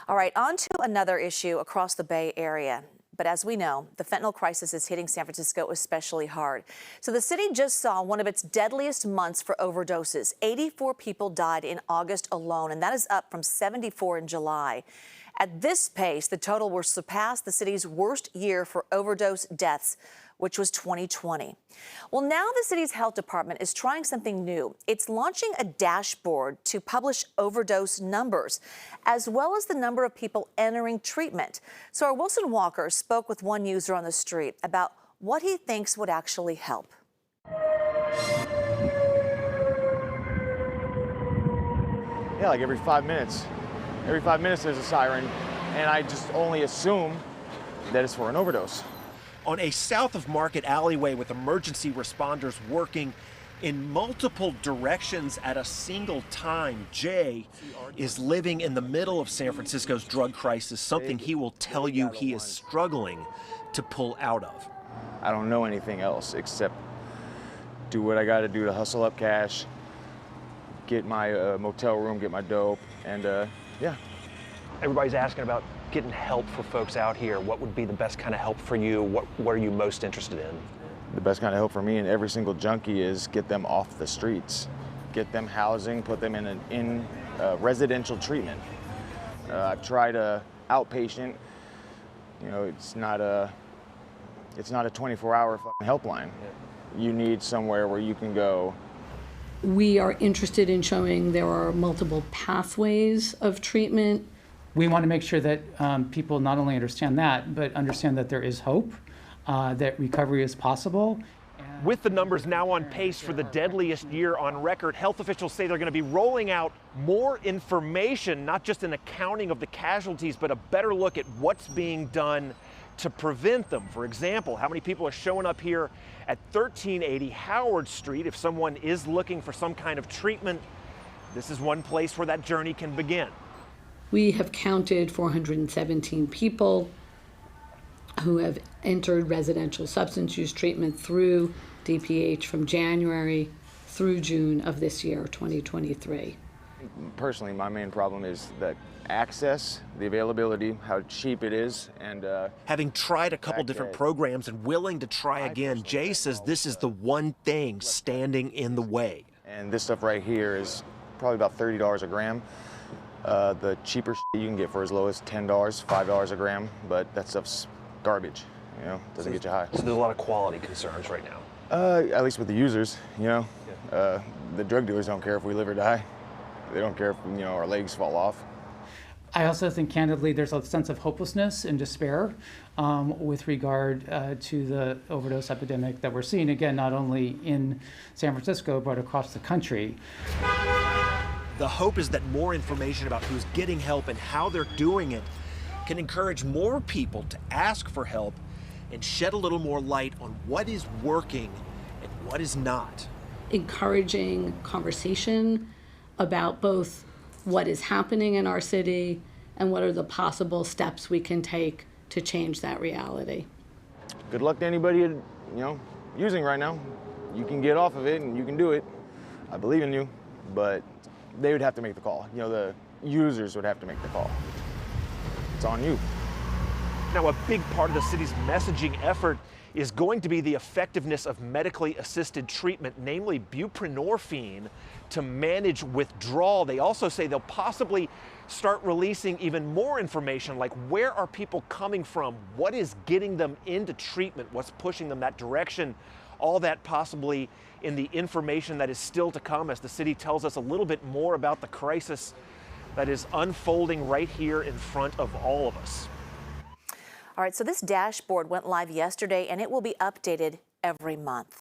All right, on to another issue across the Bay Area. But as we know, the fentanyl crisis is hitting San Francisco especially hard. So the city just saw one of its deadliest months for overdoses. 84 people died in August alone, and that is up from 74 in July. At this pace, the total will surpass the city's worst year for overdose deaths, which was 2020. Well, now the city's health department is trying something new. It's launching a dashboard to publish overdose numbers, as well as the number of people entering treatment. So our Wilson Walker spoke with one user on the street about what he thinks would actually help. Yeah, like every 5 minutes. Every 5 minutes there's a siren, and I just only assume that it's for an overdose. On a south of Market alleyway with emergency responders working in multiple directions at a single time, Jay is living in the middle of San Francisco's drug crisis, something he will tell you he is struggling to pull out of. I don't know anything else except do what I gotta do to hustle up cash, get my motel room, get my dope, and yeah. Everybody's asking about getting help for folks out here. What would be the best kind of help for you? What are you most interested in? The best kind of help for me and every single junkie is get them off the streets, get them housing, put them in residential treatment. I've tried outpatient. You know, it's not a 24-hour helpline. You need somewhere where you can go. We are interested in showing there are multiple pathways of treatment. We want to make sure that people not only understand that, but understand that there is hope, that recovery is possible. With the numbers now on pace for the deadliest year on record, health officials say they're going to be rolling out more information, not just an accounting of the casualties, but a better look at what's being done to prevent them. For example, how many people are showing up here at 1380 Howard Street? If someone is looking for some kind of treatment, this is one place where that journey can begin. We have counted 417 people who have entered residential substance use treatment through DPH from January through June of this year, 2023. Personally, my main problem is that access, the availability, how cheap it is, and having tried a couple different programs and willing to try again, Jay says this is the one thing standing in the way. And this stuff right here is probably about $30 a gram. The cheaper you can get for as low as $10, $5 a gram, but that stuff's garbage, you know, doesn't get you high. So there's a lot of quality concerns right now. At least with the users, you know. The drug dealers don't care if we live or die. They don't care if, you know, our legs fall off. I also think, candidly, there's a sense of hopelessness and despair with regard to the overdose epidemic that we're seeing, again, not only in San Francisco, but across the country. The hope is that more information about who's getting help and how they're doing it can encourage more people to ask for help and shed a little more light on what is working and what is not. Encouraging conversation about both what is happening in our city and what are the possible steps we can take to change that reality. Good luck to anybody, you know, using right now. You can get off of it and you can do it. I believe in you, but they would have to make the call. You know, the users would have to make the call. It's on you. Now, a big part of the city's messaging effort is going to be the effectiveness of medically assisted treatment, namely buprenorphine, to manage withdrawal. They also say they'll possibly start releasing even more information, like where are people coming from, what is getting them into treatment, what's pushing them that direction, all that possibly in the information that is still to come as the city tells us a little bit more about the crisis that is unfolding right here in front of all of us. All right, so this dashboard went live yesterday, and it will be updated every month.